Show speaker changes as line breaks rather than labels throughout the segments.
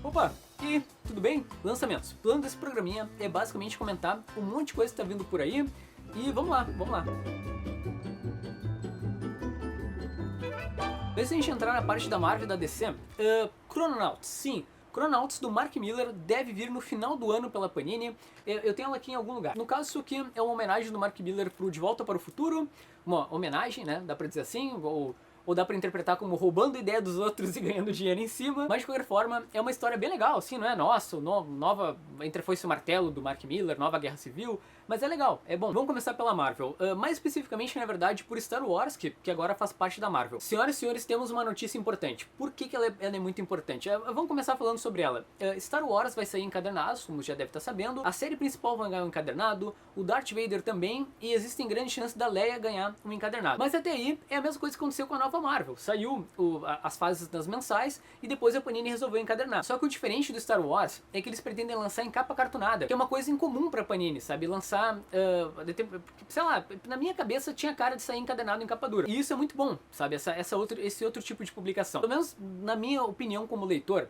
Opa, e aí, tudo bem? Lançamentos. O plano desse programinha é basicamente comentar um monte de coisa que tá vindo por aí e vamos lá, vamos lá. Antes de a gente entrar na parte da Marvel e da DC, Chrononauts, sim. Chrononauts do Mark Millar deve vir no final do ano pela Panini. Eu tenho ela aqui em algum lugar. No caso, isso aqui é uma homenagem do Mark Millar pro De Volta para o Futuro. Uma homenagem, né? Dá pra dizer assim, ou dá pra interpretar como roubando a ideia dos outros e ganhando dinheiro em cima. Mas de qualquer forma, é uma história bem legal, assim, não é? Nossa, nova Entre a Foice e o Martelo do Mark Millar, nova Guerra Civil. Mas é legal, é bom. Vamos começar pela Marvel. Mais especificamente, na verdade, por Star Wars, que agora faz parte da Marvel. Senhoras e senhores, temos uma notícia importante. Por que ela é muito importante? Vamos começar falando sobre ela. Star Wars vai sair encadernados, como já deve estar sabendo. A série principal vai ganhar um encadernado, o Darth Vader também, e existem grandes chances da Leia ganhar um encadernado. Mas até aí, é a mesma coisa que aconteceu com a nova Marvel. Saiu as fases das mensais, e depois a Panini resolveu encadernar. Só que o diferente do Star Wars é que eles pretendem lançar em capa cartonada, que é uma coisa incomum pra Panini, sabe? Lançar, sei lá, na minha cabeça tinha cara de sair encadernado em capa dura. E isso é muito bom, sabe? Esse outro tipo de publicação. Pelo menos na minha opinião como leitor,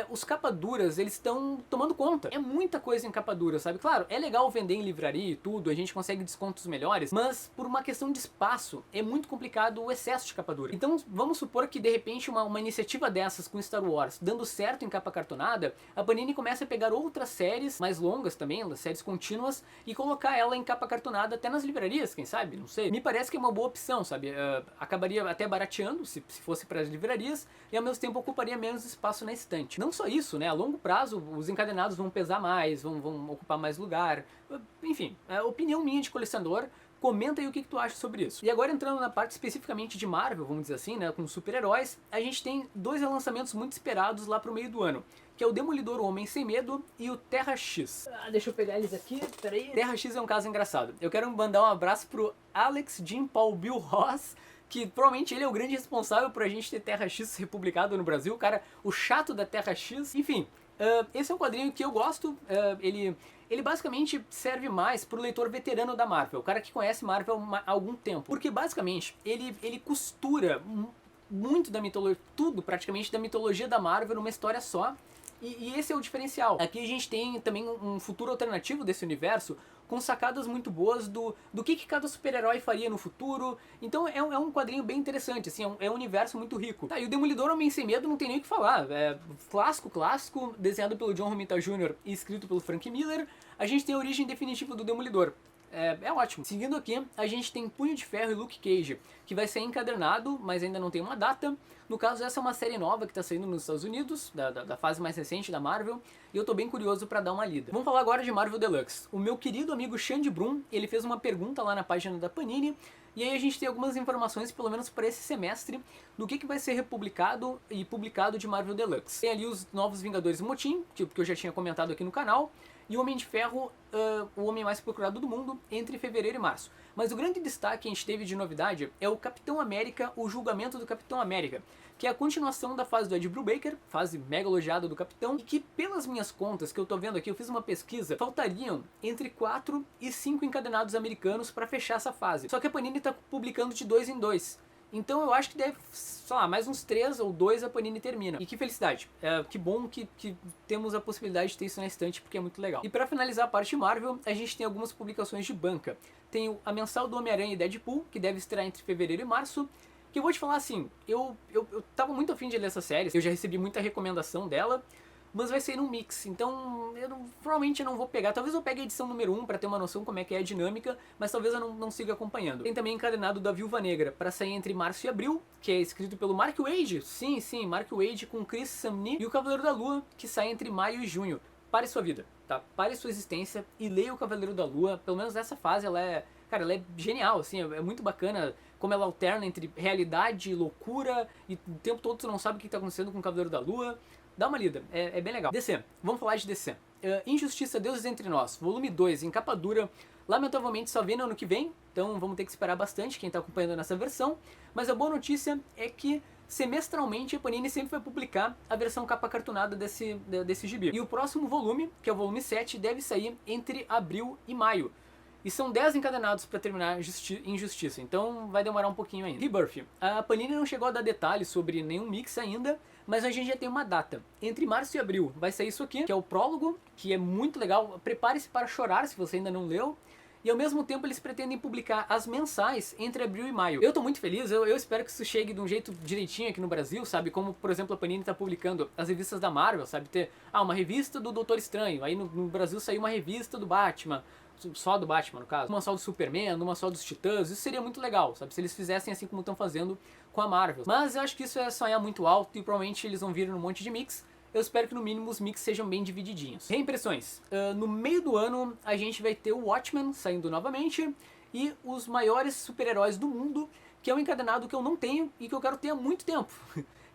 os capa duras, eles estão tomando conta. É muita coisa em capa dura, sabe? Claro, é legal vender em livraria e tudo, a gente consegue descontos melhores, mas por uma questão de espaço, é muito complicado o excesso de capa dura. Então, vamos supor que de repente uma iniciativa dessas com Star Wars dando certo em capa cartonada, a Panini começa a pegar outras séries mais longas também, séries contínuas, e colocar ela em capa cartonada até nas livrarias, quem sabe? Não sei. Me parece que é uma boa opção, sabe? Acabaria até barateando, se fosse para as livrarias, e ao mesmo tempo ocuparia menos espaço na estante. Não só isso, né? A longo prazo, os encadernados vão pesar mais, vão ocupar mais lugar. Enfim, opinião minha de colecionador. Comenta aí o que tu acha sobre isso. E agora entrando na parte especificamente de Marvel, vamos dizer assim, né, com super-heróis, a gente tem dois relançamentos muito esperados lá pro meio do ano, que é o Demolidor, o Homem Sem Medo, e o Terra X. Deixa eu pegar eles aqui, peraí. Terra X é um caso engraçado. Eu quero mandar um abraço pro Alex, Jim, Paul, Bill Ross, que provavelmente ele é o grande responsável por a gente ter Terra X republicado no Brasil, o cara, o chato da Terra X. Enfim, esse é um quadrinho que eu gosto, ele basicamente serve mais pro leitor veterano da Marvel, o cara que conhece Marvel há algum tempo, porque basicamente ele costura muito da mitologia, tudo praticamente da mitologia da Marvel numa história só. E esse é o diferencial. Aqui a gente tem também um futuro alternativo desse universo, com sacadas muito boas do que cada super-herói faria no futuro. Então é um quadrinho bem interessante, assim, é um universo muito rico. Tá, e o Demolidor Homem Sem Medo não tem nem o que falar. É clássico, desenhado pelo John Romita Jr. e escrito pelo Frank Miller. A gente tem a origem definitiva do Demolidor. É ótimo. Seguindo aqui, a gente tem Punho de Ferro e Luke Cage, que vai ser encadernado, mas ainda não tem uma data. No caso, essa é uma série nova que está saindo nos Estados Unidos, da fase mais recente da Marvel, e eu tô bem curioso para dar uma lida. Vamos falar agora de Marvel Deluxe. O meu querido amigo Xande Brum, ele fez uma pergunta lá na página da Panini, e aí a gente tem algumas informações, pelo menos para esse semestre, do que vai ser republicado e publicado de Marvel Deluxe. Tem ali os Novos Vingadores Motim, que eu já tinha comentado aqui no canal, e o Homem de Ferro, o homem mais procurado do mundo, entre fevereiro e março. Mas o grande destaque que a gente teve de novidade é o Capitão América, o julgamento do Capitão América, que é a continuação da fase do Ed Brubaker, fase mega elogiada do Capitão, e que pelas minhas contas, que eu tô vendo aqui, eu fiz uma pesquisa, faltariam entre 4 e 5 encadenados americanos para fechar essa fase. Só que a Panini tá publicando de 2 em 2. Então eu acho que deve, sei lá, mais uns 3 ou 2 a Panini termina. E que felicidade. Que bom que temos a possibilidade de ter isso na estante, porque é muito legal. E para finalizar a parte Marvel, a gente tem algumas publicações de banca. Tem a mensal do Homem-Aranha e Deadpool, que deve estrear entre fevereiro e março. Que eu vou te falar assim, eu tava muito afim de ler essa série, eu já recebi muita recomendação dela, mas vai ser num mix, então provavelmente eu não vou pegar. Talvez eu pegue a edição número 1 para ter uma noção como é que é a dinâmica, mas talvez eu não siga acompanhando. Tem também encadenado da Viúva Negra para sair entre março e abril, que é escrito pelo Mark Waid, sim, Mark Waid com Chris Samnee, e o Cavaleiro da Lua, que sai entre maio e junho. Pare sua vida, tá? Pare sua existência e leia o Cavaleiro da Lua. Pelo menos nessa fase ela é genial, assim, é muito bacana como ela alterna entre realidade e loucura, e o tempo todo você não sabe o que está acontecendo com o Cavaleiro da Lua. Dá uma lida, é bem legal. DC, vamos falar de DC. Injustiça, Deuses Entre Nós, volume 2, em capa dura. Lamentavelmente só vem no ano que vem, então vamos ter que esperar bastante quem está acompanhando nessa versão. Mas a boa notícia é que semestralmente a Panini sempre vai publicar a versão capa cartonada desse gibi. E o próximo volume, que é o volume 7, deve sair entre abril e maio. E são 10 encadenados para terminar Injustiça, então vai demorar um pouquinho ainda. Rebirth. A Panini não chegou a dar detalhes sobre nenhum mix ainda, mas a gente já tem uma data. Entre março e abril vai sair isso aqui, que é o prólogo, que é muito legal. Prepare-se para chorar se você ainda não leu. E ao mesmo tempo eles pretendem publicar as mensais entre abril e maio. Eu tô muito feliz, eu espero que isso chegue de um jeito direitinho aqui no Brasil, sabe? Como, por exemplo, a Panini tá publicando as revistas da Marvel, sabe? Ter, uma revista do Doutor Estranho, aí no Brasil saiu uma revista do Batman, só do Batman no caso, uma só do Superman, uma só dos Titãs, isso seria muito legal, sabe? Se eles fizessem assim como estão fazendo com a Marvel. Mas eu acho que isso é sonhar muito alto e provavelmente eles vão vir num monte de mix. Eu espero que no mínimo os mix sejam bem divididinhos. Reimpressões. No meio do ano a gente vai ter o Watchmen saindo novamente e os maiores super-heróis do mundo, que é um encadenado que eu não tenho e que eu quero ter há muito tempo.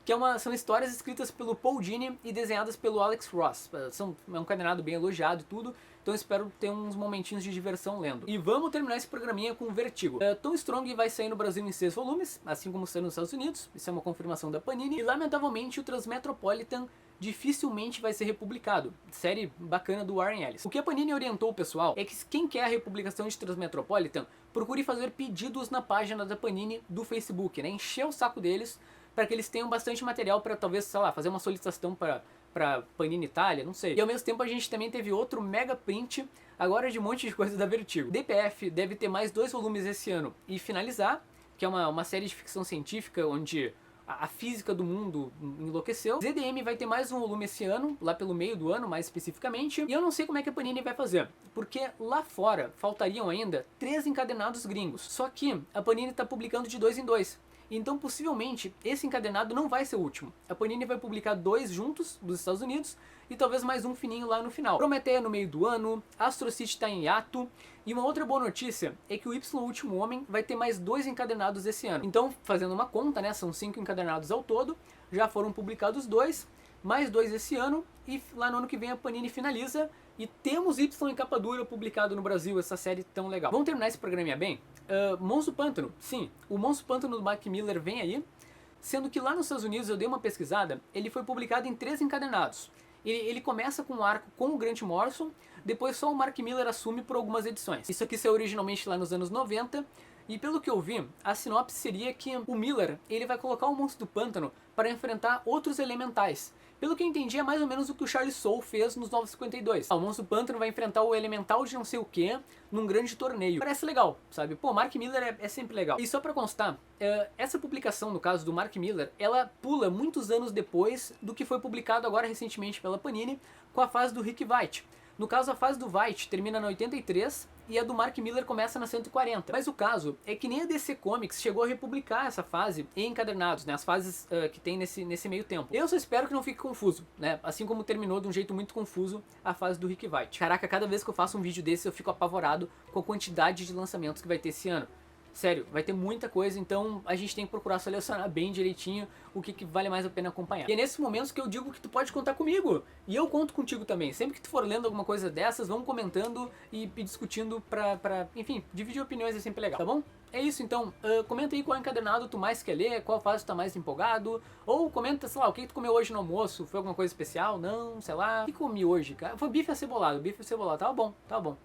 Que são histórias escritas pelo Paul Dini e desenhadas pelo Alex Ross. É um encadenado bem elogiado e tudo, então eu espero ter uns momentinhos de diversão lendo. E vamos terminar esse programinha com Vertigo. Tom Strong vai sair no Brasil em 6 volumes, assim como saiu nos Estados Unidos, isso é uma confirmação da Panini. E lamentavelmente o Transmetropolitan dificilmente vai ser republicado. Série bacana do Warren Ellis. O que a Panini orientou o pessoal é que quem quer a republicação de Transmetropolitan, procure fazer pedidos na página da Panini do Facebook, né? Encher o saco deles para que eles tenham bastante material para talvez, sei lá, fazer uma solicitação para Panini Itália, não sei. E ao mesmo tempo a gente também teve outro mega print, agora de um monte de coisa da Vertigo. DPF deve ter mais 2 volumes esse ano e finalizar, que é uma série de ficção científica onde a física do mundo enlouqueceu. ZDM vai ter mais um volume esse ano, lá pelo meio do ano mais especificamente. E eu não sei como é que a Panini vai fazer, porque lá fora faltariam ainda 3 encadenados gringos. Só que a Panini está publicando de 2 em 2. Então possivelmente esse encadenado não vai ser o último. A Panini vai publicar 2 juntos dos Estados Unidos e talvez mais um fininho lá no final. Prometeia no meio do ano, Astro City está em hiato. E uma outra boa notícia é que o Y Último Homem vai ter mais 2 encadenados esse ano. Então, fazendo uma conta, né, são 5 encadenados ao todo, já foram publicados 2, mais 2 esse ano, e lá no ano que vem a Panini finaliza e temos Y em capa dura publicado no Brasil, essa série tão legal. Vamos terminar esse programinha bem? Monstro Pântano, sim, o Monstro Pântano do Mark Millar vem aí, sendo que lá nos Estados Unidos eu dei uma pesquisada, ele foi publicado em 3 encadenados. Ele começa com um arco com o Grant Morrison, depois só o Mark Millar assume por algumas edições. Isso aqui saiu originalmente lá nos anos 90, e pelo que eu vi, a sinopse seria que o Millar ele vai colocar o Monstro do Pântano para enfrentar outros elementais. Pelo que eu entendi, é mais ou menos o que o Charlie Soule fez nos 952. O Monstro do Pântano vai enfrentar o elemental de não sei o que num grande torneio. Parece legal, sabe? Pô, Mark Millar é sempre legal. E só pra constar, essa publicação, no caso do Mark Millar, ela pula muitos anos depois do que foi publicado agora recentemente pela Panini com a fase do Rick Veitch. No caso, a fase do Veitch termina na 83 e a do Mark Millar começa na 140. Mas o caso é que nem a DC Comics chegou a republicar essa fase em encadernados, né? As fases que tem nesse meio tempo. Eu só espero que não fique confuso, né? Assim como terminou de um jeito muito confuso a fase do Rick Veitch. Caraca, cada vez que eu faço um vídeo desse eu fico apavorado com a quantidade de lançamentos que vai ter esse ano. Sério, vai ter muita coisa, então a gente tem que procurar selecionar bem direitinho o que vale mais a pena acompanhar. E é nesses momentos que eu digo que tu pode contar comigo. E eu conto contigo também. Sempre que tu for lendo alguma coisa dessas, vamos comentando e discutindo enfim, dividir opiniões é sempre legal, tá bom? É isso então, comenta aí qual encadernado tu mais quer ler, qual fase tu tá mais empolgado, ou comenta, sei lá, o que tu comeu hoje no almoço, foi alguma coisa especial? Não, sei lá, o que comi hoje, cara? Foi bife acebolado, tá bom, tá bom.